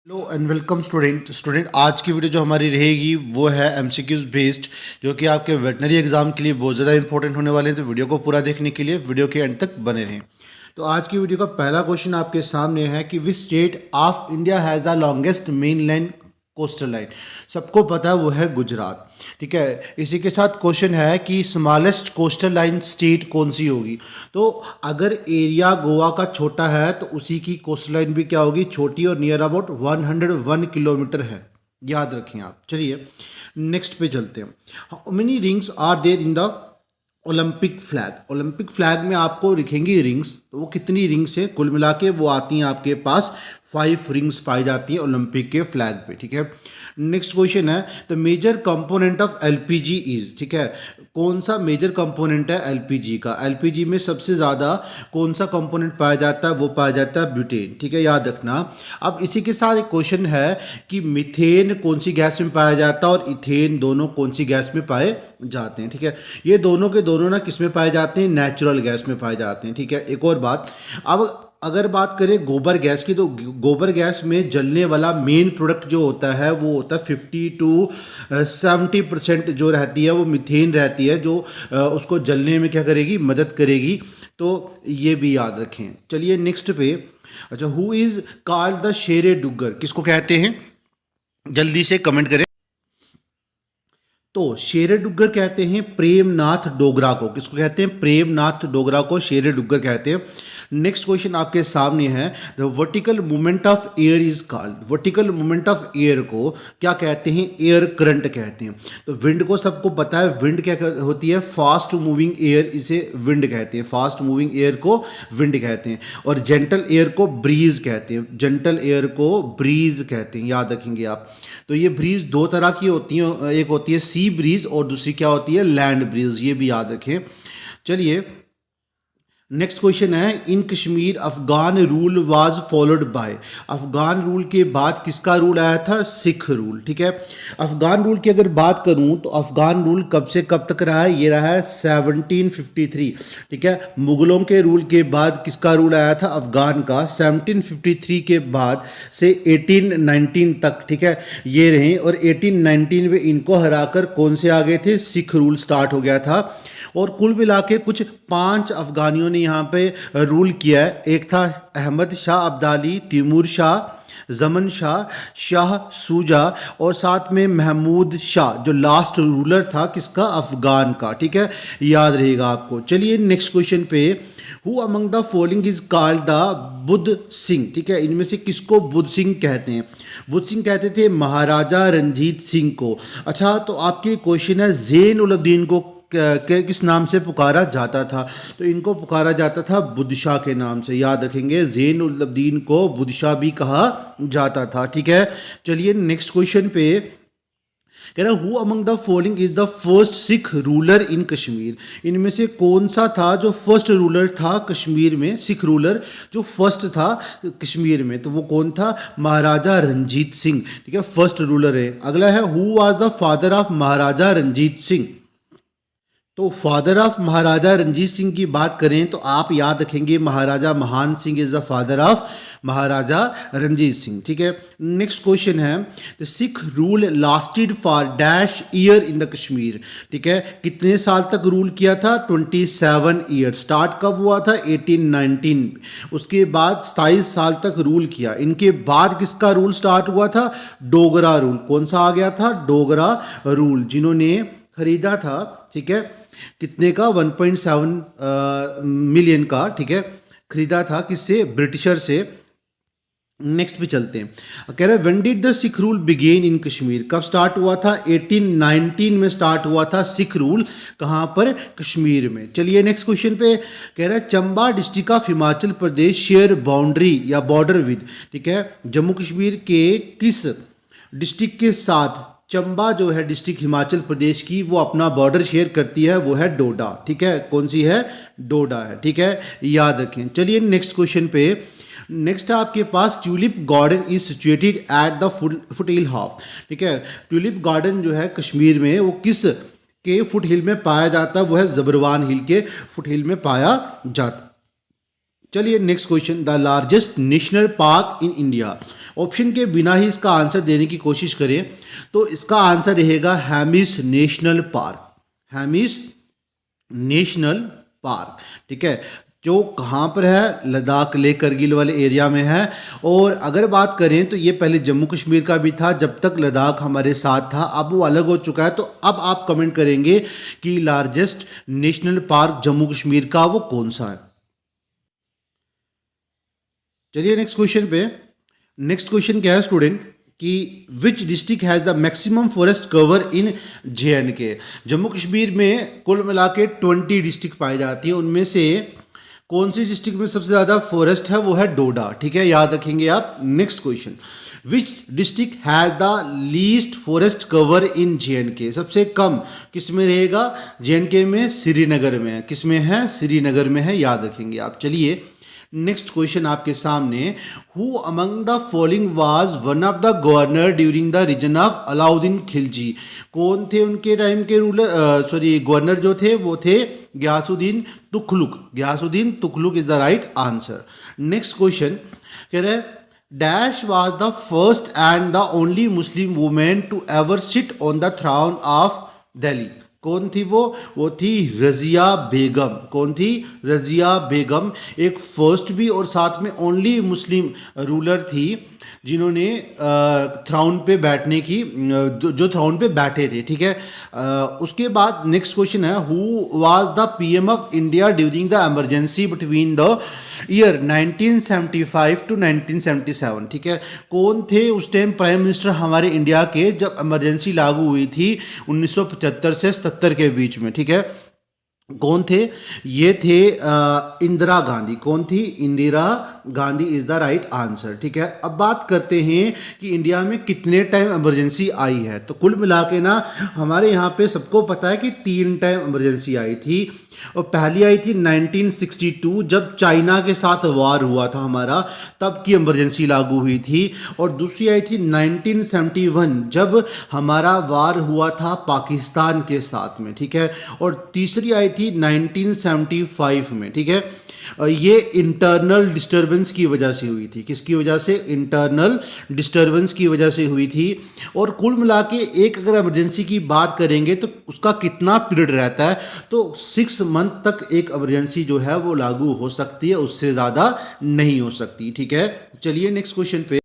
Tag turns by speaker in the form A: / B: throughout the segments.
A: Hello and welcome student आज की video जो हमारी रहेगी वो है एमसीक्यूज बेस्ड, जो कि आपके वेटनरी एग्जाम के लिए बहुत ज़्यादा इंपॉर्टेंट होने वाले हैं। तो वीडियो को पूरा देखने के लिए वीडियो के एंड तक बने रहें। तो आज की वीडियो का पहला क्वेश्चन आपके सामने है कि which state of India has the longest main line coastal line. सबको पता है वो है गुजरात। ठीक है, इसी के साथ क्वेश्चन है कि स्मॉलेस्ट कोस्टल लाइन स्टेट कौन सी होगी। तो अगर एरिया गोवा का छोटा है तो उसी की कोस्टल लाइन भी क्या होगी, छोटी, और नियर अबाउट 101 किलोमीटर है। याद रखें आप। चलिए नेक्स्ट पे चलते हैं। How many rings are there in the Olympic flag. Olympic flag में आपको लिखेंगी रिंग्स, तो वो कितनी रिंग्स है कुल मिला के, वो आती हैं आपके पास 5 रिंग्स पाई जाती है ओलंपिक के फ्लैग पे। ठीक है, नेक्स्ट क्वेश्चन है the major component of LPG is. ठीक है, कौन सा मेजर कंपोनेंट है एलपीजी का। एलपीजी में सबसे ज़्यादा कौन सा कंपोनेंट पाया जाता है, वो पाया जाता है ब्यूटेन। ठीक है, याद रखना। अब इसी के साथ एक क्वेश्चन है कि मीथेन कौन सी गैस में पाया जाता है और इथेन दोनों कौन सी गैस में पाए जाते हैं। ठीक है, ये दोनों के दोनों ना किस में पाए जाते हैं, नेचुरल गैस में पाए जाते हैं। ठीक है, एक और बात, अब अगर बात करें गोबर गैस की, तो गोबर गैस में जलने वाला मेन प्रोडक्ट जो होता है वो होता है 50 to 70% जो रहती है वो मीथेन रहती है, जो उसको जलने में क्या करेगी, मदद करेगी। तो ये भी याद रखें। चलिए नेक्स्ट पे। अच्छा, हु इज़ कॉल्ड द शेरे डुग्गर, किसको कहते हैं, जल्दी से कमेंट करें। तो शेरे डुग्गर कहते हैं प्रेमनाथ डोगरा को। किसको कहते हैं, प्रेमनाथ डोगरा को शेरे डुग्गर कहते हैं। नेक्स्ट क्वेश्चन आपके सामने है the vertical movement of air is called. Vertical movement of air को क्या कहते हैं, एयर करंट कहते हैं। तो विंड को सबको पता है, विंड क्या होती है, फास्ट मूविंग एयर, इसे विंड कहते हैं। फास्ट मूविंग एयर को विंड कहते हैं, और जेंटल एयर को ब्रीज कहते हैं। जेंटल एयर को ब्रीज कहते हैं, याद रखेंगे आप। तो ये ब्रीज दो तरह की होती हैं, एक होती है सी ब्रीज और दूसरी क्या होती है, लैंड ब्रीज। ये भी याद रखें। चलिए नेक्स्ट क्वेश्चन है in Kashmir Afghan rule was followed by. Afghan rule के बाद किसका रूल आया था, सिख रूल। ठीक है, अफगान रूल की अगर बात करूं तो अफगान रूल कब से कब तक रहा है, ये रहा है 1753। ठीक है, मुगलों के रूल के बाद किसका रूल आया था, अफगान का। 1753 के बाद से 1819 तक, ठीक है, ये रहे, और 1819 में इनको हराकर कौन से आ गए थे, सिख रूल स्टार्ट हो गया था। और कुल मिला के कुछ 5 अफगानियों ने यहाँ पे रूल किया है। एक था अहमद शाह अब्दाली, तैमूर शाह, जमन शाह, शाह सूजा, और साथ में महमूद शाह, जो लास्ट रूलर था किसका, अफगान का। ठीक है, याद रहेगा आपको। चलिए नेक्स्ट क्वेश्चन पे, who among the following is called the Buddha Singh. ठीक है, इनमें से किसको बुद्ध सिंह कहते हैं। बुद्ध सिंह कहते थे महाराजा रंजीत सिंह को। अच्छा, तो आपके क्वेश्चन है जैन उल अब्दीन को किस नाम से पुकारा जाता था। तो इनको पुकारा जाता था बुद्धशाह के नाम से। याद रखेंगे, जैन उल अब्दीन को बुद्धशाह भी कहा जाता था। ठीक है, चलिए नेक्स्ट क्वेश्चन पे कह रहा who among the following is the first Sikh ruler in Kashmir. इनमें से कौन सा था जो फर्स्ट रूलर था कश्मीर में, सिख रूलर जो फर्स्ट था कश्मीर में, तो वो कौन था, महाराजा रंजीत सिंह। ठीक है, फर्स्ट रूलर है। अगला है who was the father of Maharaja Ranjit Singh. तो फादर ऑफ महाराजा रंजीत सिंह की बात करें तो आप याद रखेंगे Maharaja Mahan Singh is the father of Maharaja Ranjit Singh. ठीक है, नेक्स्ट क्वेश्चन है the Sikh rule lasted for dash year in the Kashmir. ठीक है, कितने साल तक रूल किया था, 27 ईयर। स्टार्ट कब हुआ था, 1819। उसके बाद 27 साल तक रूल किया। इनके बाद किसका रूल स्टार्ट हुआ था, डोगरा रूल। कौन सा आ गया था, डोगरा रूल, जिन्होंने खरीदा था, ठीक है, कितने का, 1.7 मिलियन का। ठीक है, खरीदा था किससे, ब्रिटिशर से। नेक्स्ट पे चलते हैं। कह रहे हैं when did the Sikh rule begin in Kashmir. कब स्टार्ट हुआ था, 1819 में स्टार्ट हुआ था सिख रूल। कहाँ पर, कश्मीर में। चलिए नेक्स्ट क्वेश्चन पे कह रहा है Chamba district of Himachal Pradesh share boundary या बॉर्डर विद। ठीक है, जम्मू कश्मीर के किस डिस्ट्रिक्ट के साथ चंबा जो है डिस्ट्रिक्ट हिमाचल प्रदेश की, वो अपना बॉर्डर शेयर करती है, वो है डोडा। ठीक है, कौन सी है, डोडा है। ठीक है, याद रखें। चलिए नेक्स्ट क्वेश्चन पे। नेक्स्ट है आपके पास tulip garden is situated at the foot hill half. ठीक है, ट्यूलिप गार्डन जो है कश्मीर में वो किस के फुट हिल में पाया जाता है, वो है जबरवान हिल के फुट हिल में पाया जाता। चलिए next question, the largest national park in India. Option के बिना ही इसका आंसर देने की कोशिश करें तो इसका आंसर रहेगा Hemis national park. Hemis national park, ठीक है, जो कहाँ पर है, लद्दाख लेह करगिल वाले एरिया में है। और अगर बात करें तो ये पहले जम्मू कश्मीर का भी था जब तक लद्दाख हमारे साथ था, अब वो अलग हो चुका है। तो अब आप कमेंट करेंगे कि largest national park Jammu Kashmir का वो कौन सा है। चलिए नेक्स्ट क्वेश्चन पे। नेक्स्ट क्वेश्चन क्या है स्टूडेंट कि which district has the maximum forest cover in JNK। Jammu Kashmir में कुल मिला के 20 डिस्ट्रिक्ट पाई जाती है, उनमें से कौन सी डिस्ट्रिक्ट में सबसे ज़्यादा फॉरेस्ट है, वो है डोडा, ठीक है, याद रखेंगे आप। Next question, which district has the least forest cover in JNK। सबसे कम किस में रहेगा, JNK में, श्रीनगर में है। किस में है, श्रीनगर में है, याद रखेंगे आप। चलिए नेक्स्ट क्वेश्चन आपके सामने, who among the following was one of the governor during the region of Alauddin Khilji. कौन थे उनके टाइम के गवर्नर जो थे वो थे Ghiyasuddin Tughlaq. Ghiyasuddin Tughlaq is the right answer. Next question कह रहे हैं dash was the first and the only Muslim women to ever sit on the throne of Delhi. कौन थी वो थी रजिया बेगम। कौन थी, रजिया बेगम, एक फर्स्ट भी और साथ में ओनली मुस्लिम रूलर थी जिन्होंने थ्राउन पे बैठने की, जो थ्राउन पे बैठे थे, ठीक है। उसके बाद नेक्स्ट क्वेश्चन है, who was the PM of India during the emergency between the year 1975 to 1977, ठीक है। कौन थे उस टाइम प्राइम मिनिस्टर हमारे इंडिया के जब इमरजेंसी लागू हुई थी 1975 से 77 के बीच में, ठीक है। कौन थे, ये थे इंदिरा गांधी। कौन थी, Indira Gandhi is the right answer, ठीक है। अब बात करते हैं कि इंडिया में कितने टाइम इमरजेंसी आई है। तो कुल मिला के ना हमारे यहाँ पे सबको पता है कि 3 टाइम इमरजेंसी आई थी। और पहली आई थी 1962 जब चाइना के साथ वार हुआ था हमारा, तब की इमरजेंसी लागू हुई थी। और दूसरी आई थी 1971 जब हमारा वार हुआ था पाकिस्तान के साथ में, ठीक है। और तीसरी आई थी 1975 में, ठीक है। ये इंटरनल डिस्टर्बेंस की वजह से हुई थी। किसकी वजह से, इंटरनल डिस्टर्बेंस की वजह से हुई थी। और कुल मिला के एक अगर इमरजेंसी की बात करेंगे तो उसका कितना पीरियड रहता है, तो 6 मंथ तक एक इमरजेंसी जो है वो लागू हो सकती है, उससे ज़्यादा नहीं हो सकती, ठीक है। चलिए नेक्स्ट क्वेश्चन पे।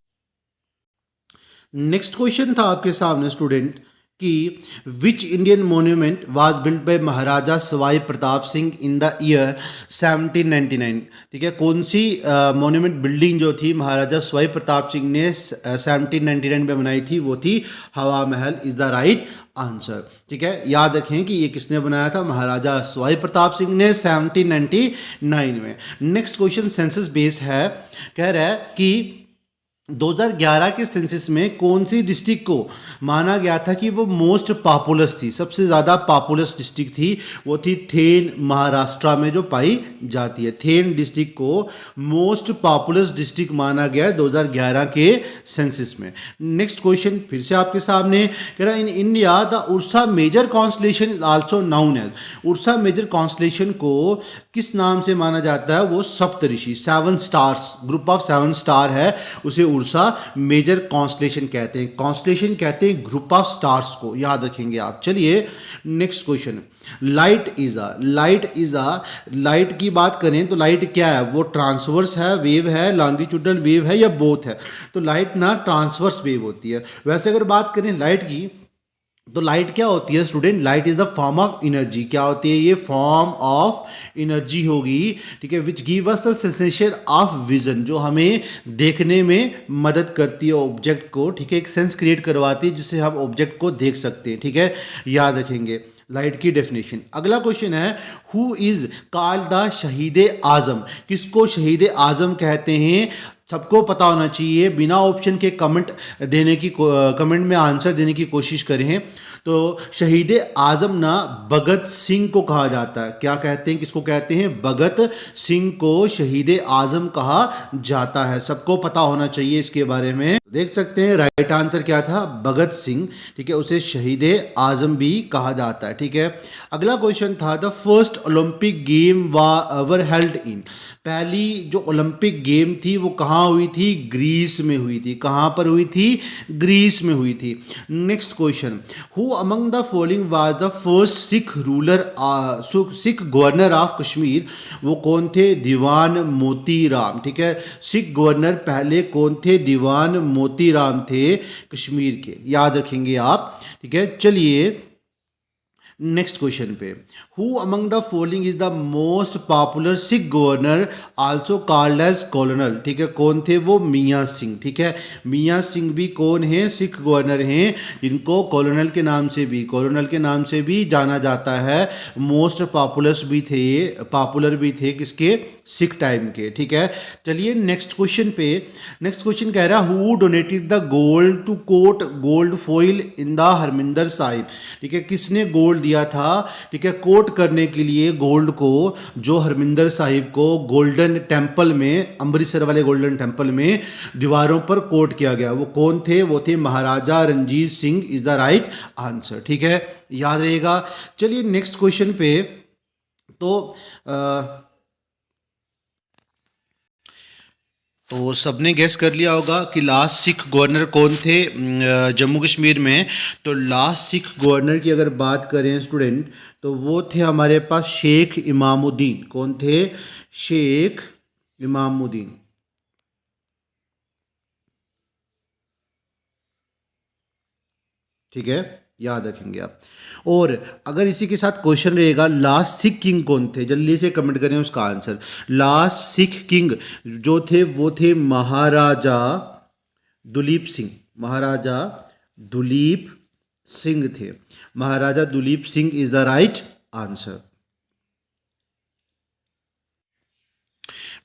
A: नेक्स्ट क्वेश्चन था आपके सामने स्टूडेंट कि which Indian monument was built by Maharaja Sawai Pratap Singh in the year 1799, ठीक है। कौन सी मोन्यूमेंट बिल्डिंग जो थी महाराजा सवाई प्रताप सिंह ने 1799 में बनाई थी, वो थी हवा महल इज द राइट आंसर, ठीक है। याद रखें कि ये किसने बनाया था, महाराजा सवाई प्रताप सिंह ने 1799 में। नेक्स्ट क्वेश्चन सेंसस बेस है, कह रहा है कि 2011 के सेंसस में कौन सी डिस्ट्रिक्ट को माना गया था कि वो मोस्ट पॉपुलस थी, सबसे ज़्यादा पॉपुलस डिस्ट्रिक्ट थी, वो थी थेन, महाराष्ट्र में जो पाई जाती है। थेन डिस्ट्रिक्ट को मोस्ट पॉपुलस डिस्ट्रिक्ट माना गया है 2011 के सेंसस में। नेक्स्ट क्वेश्चन फिर से आपके सामने कह रहा है, in India the Ursa Major constellation is also known as. Ursa Major constellation को किस नाम से माना जाता है, वो Saptarishi, 7 stars, group of 7 star है, उसे उर्सा मेजर कॉन्स्टलेशन कहते हैं। कॉन्स्टलेशन कहते हैं ग्रुप ऑफ स्टार्स को, याद रखेंगे आप। चलिए next question, light is a light की बात करें तो लाइट क्या है, वो ट्रांसवर्स है, वेव है, लॉन्गिट्यूडल वेव है, या बोथ है। तो लाइट ना ट्रांसवर्स वेव होती है। वैसे अगर बात करें लाइट की तो लाइट क्या होती है student, light is the form of energy. क्या होती है, ये फॉर्म ऑफ एनर्जी होगी, ठीक है, which give us the sensation of vision, जो हमें देखने में मदद करती है ऑब्जेक्ट को, ठीक है, एक सेंस क्रिएट करवाती है जिससे हम ऑब्जेक्ट को देख सकते हैं, ठीक है, याद रखेंगे लाइट की डेफिनेशन। अगला क्वेश्चन है, हु इज कॉल्ड द शहीद आजम। किसको शहीद आजम कहते हैं, सबको पता होना चाहिए। बिना ऑप्शन के कमेंट में आंसर देने की कोशिश करें तो शहीद आजम ना भगत सिंह को कहा जाता है, क्या कहते हैं, किसको कहते हैं, भगत सिंह को शहीद आजम कहा जाता है। सबको पता होना चाहिए इसके बारे में। देख सकते हैं राइट आंसर क्या था, भगत सिंह, ठीक है, उसे शहीद आजम भी कहा जाता है, ठीक है। अगला क्वेश्चन था the first Olympic game were held in, पहली जो ओलंपिक गेम थी वो कहाँ हुई थी, ग्रीस में हुई थी। कहाँ पर हुई थी, ग्रीस में हुई थी। Next question, who among the following was the first Sikh ruler, Sikh governor of Kashmir, वो कौन थे, दीवान मोती राम, ठीक है। सिख गवर्नर पहले कौन थे, दीवान मोती राम थे कश्मीर के, याद रखेंगे आप, ठीक है। चलिए नेक्स्ट क्वेश्चन पे, who among the following is the most popular Sikh governor also called as colonel, ठीक है, कौन थे वो, मियाँ सिंह, ठीक है। मियाँ सिंह भी कौन है, सिख गवर्नर हैं, इनको कॉलोनल के नाम से भी, कॉलोनल के नाम से भी जाना जाता है। मोस्ट पॉपुलर भी थे, पॉपुलर भी थे किसके, सिख टाइम के, ठीक है। चलिए नेक्स्ट क्वेश्चन पे, नेक्स्ट क्वेश्चन कह रहा है who donated the gold to coat gold foil in the Harminder Sahib, ठीक है, किसने गोल्ड दिया था, ठीक है, कोट करने के लिए गोल्ड को, जो हरमिंदर साहिब को गोल्डन टेम्पल में, अमृतसर वाले गोल्डन टेम्पल में दीवारों पर कोट किया गया, वो कौन थे, वो थे Maharaja Ranjit Singh is the right answer, ठीक है, याद रहेगा। चलिए नेक्स्ट क्वेश्चन पे, तो सबने गेस कर लिया होगा कि लास्ट सिख गवर्नर कौन थे जम्मू कश्मीर में। तो लास्ट सिख गवर्नर की अगर बात करें स्टूडेंट, तो वो थे हमारे पास शेख इमामुद्दीन, कौन थे, शेख इमामुद्दीन, ठीक है, याद रखेंगे आप। और अगर इसी के साथ क्वेश्चन रहेगा लास्ट सिख किंग कौन थे, जल्दी से कमेंट करें उसका आंसर। लास्ट सिख किंग जो थे वो थे महाराजा दुलीप सिंह, महाराजा दुलीप सिंह थे, Maharaja Duleep Singh is the right answer.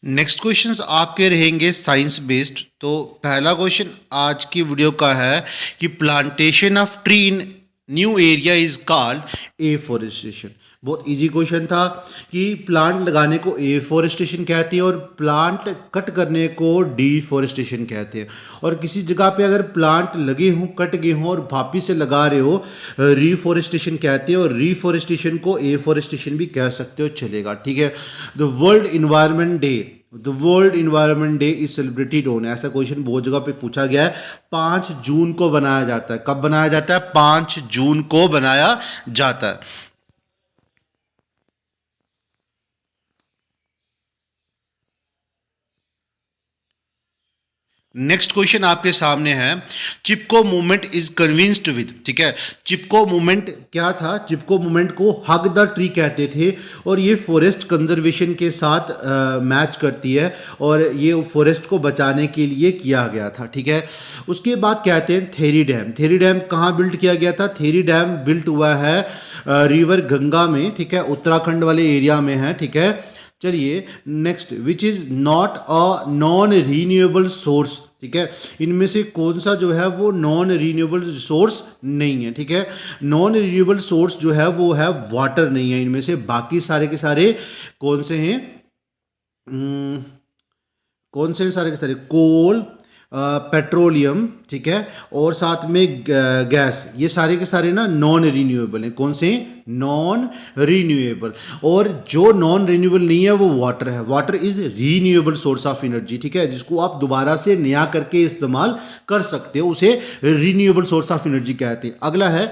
A: Next question आपके रहेंगे साइंस बेस्ड। तो पहला क्वेश्चन आज की वीडियो का है कि plantation of tree in new area is called afforestation. बहुत इजी क्वेश्चन था कि प्लांट लगाने को एफॉरेस्टेशन कहते हैं और प्लांट कट करने को डिफॉरेस्टेशन कहते हैं। और किसी जगह पे अगर प्लांट लगे हों, कट गए हों और वापिस से लगा रहे हो, रिफॉरेस्टेशन कहते हैं। और रिफॉरेस्टेशन को एफॉरेस्टेशन भी कह सकते हो, चलेगा, ठीक है। The world environment day, the world environment day is celebrated on, ऐसा क्वेश्चन बहुत जगह पे पूछा गया है, 5 जून को बनाया जाता है। कब बनाया जाता है, 5 जून को बनाया जाता है। नेक्स्ट क्वेश्चन आपके सामने है, चिपको मूवमेंट इज कन्विंस्ड विद, ठीक है। चिपको मूवमेंट क्या था, चिपको मूवमेंट को हग द ट्री कहते थे और ये फॉरेस्ट कंजर्वेशन के साथ मैच करती है और ये फॉरेस्ट को बचाने के लिए किया गया था, ठीक है। उसके बाद कहते हैं थेरी डैम, थेरी डैम कहाँ बिल्ड किया गया था, थेरी डैम बिल्ट हुआ है रिवर गंगा में, ठीक है, उत्तराखंड वाले एरिया में है, ठीक है। चलिए next, which is not a non renewable source, ठीक है, इनमें से कौन सा जो है वो नॉन रीन्यूएबल सोर्स नहीं है, ठीक है। नॉन रीन्यूएबल सोर्स जो है वो है वाटर नहीं है इनमें से, बाकी सारे के सारे कौन से हैं, कौन से सारे के सारे, कोल, पेट्रोलियम, ठीक है, और साथ में गैस, ये सारे के सारे ना नॉन रीन्यूएबल हैं। कौन से, नॉन रीन्यूएबल। और जो नॉन रीन्यूएबल नहीं है वो वाटर है, water is renewable source of energy, ठीक है, जिसको आप दोबारा से नया करके इस्तेमाल कर सकते हो, उसे रीन्यूएबल सोर्स ऑफ एनर्जी कहते हैं। अगला है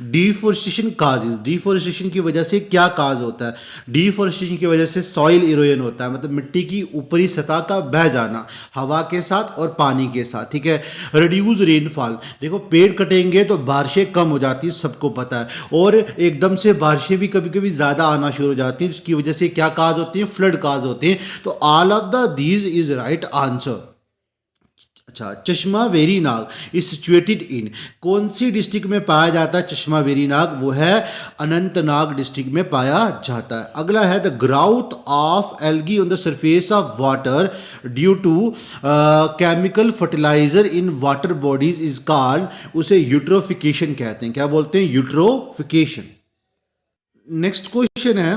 A: डिफोरेस्टेशन काजेज, डिफोरेस्टेशन की वजह से क्या काज होता है, डिफोरेस्टेशन की वजह से सॉइल इरोजन होता है, मतलब मिट्टी की ऊपरी सतह का बह जाना हवा के साथ और पानी के साथ, ठीक है। रिड्यूस रेनफॉल, देखो पेड़ कटेंगे तो बारिशें कम हो जाती है, सबको पता है, और एकदम से बारिशें भी कभी कभी ज़्यादा आना शुरू हो जाती हैं, जिसकी वजह से क्या काज होती है, फ्लड काज होते हैं। तो all of the these is right answer. अच्छा, चश्मा very Nag is situated in, कौन सी डिस्ट्रिक्ट में पाया जाता है चश्मा वेरी नाग? वो है अनंतनाग डिस्ट्रिक्ट में पाया जाता है। अगला है the growth of algae on the surface of water due to chemical fertiliser in water bodies is called, उसे यूट्रोफिकेशन कहते हैं। क्या बोलते हैं? यूट्रोफिकेशन। नेक्स्ट क्वेश्चन है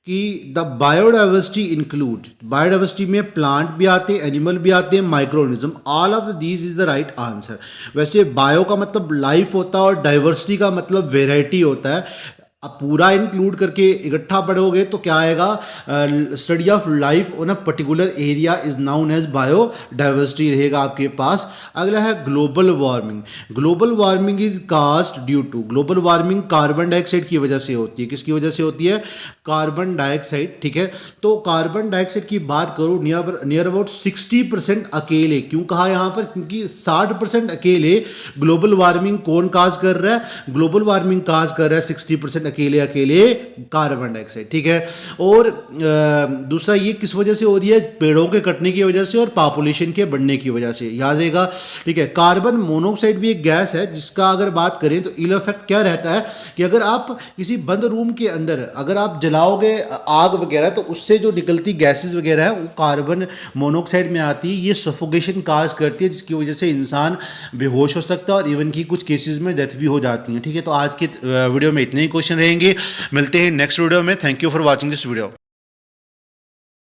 A: कि द बायोडाइवर्सिटी इंक्लूड, बायोडाइवर्सिटी में प्लांट भी आते हैं, एनिमल भी आते हैं, micro organism, all of these is the right answer. वैसे बायो का मतलब लाइफ होता है और डाइवर्सिटी का मतलब वेराइटी होता है। अब पूरा इंक्लूड करके इकट्ठा पढ़ोगे तो क्या आएगा? Study of life on a particular area is known as biodiversity रहेगा आपके पास। अगला है global warming, global warming is caused due to, global warming carbon dioxide की वजह से होती है। किसकी वजह से होती है? Carbon dioxide. ठीक है, तो कार्बन डाइऑक्साइड की बात करूँ नियर अबाउट 60% अकेले, क्यों कहा यहाँ पर? क्योंकि 60% अकेले ग्लोबल वार्मिंग कौन काज कर रहा है? ग्लोबल वार्मिंग काज कर रहा है 60% अकेले कार्बन डाइऑक्साइड। ठीक है, और दूसरा ये किस वजह से हो रही है? पेड़ों के कटने की वजह से और पॉपुलेशन के बढ़ने की वजह से, याद रहेगा। ठीक है, कार्बन मोनोऑक्साइड भी एक गैस है जिसका अगर बात करें तो इल इफेक्ट क्या रहता है कि अगर आप किसी बंद रूम के अंदर अगर आप जलाओगे आग वगैरह तो उससे जो निकलती गैसेस वगैरह है वो कार्बन मोनोऑक्साइड में आती है। ये सफोकेशन काज करती है जिसकी वजह से इंसान बेहोश हो सकता है और इवन की कुछ केसेस में डेथ भी हो जाती है। ठीक है, तो आज के वीडियो में इतने ही क्वेश्चन रहेंगे। मिलते हैं नेक्स्ट वीडियो में। Thank you for watching this video.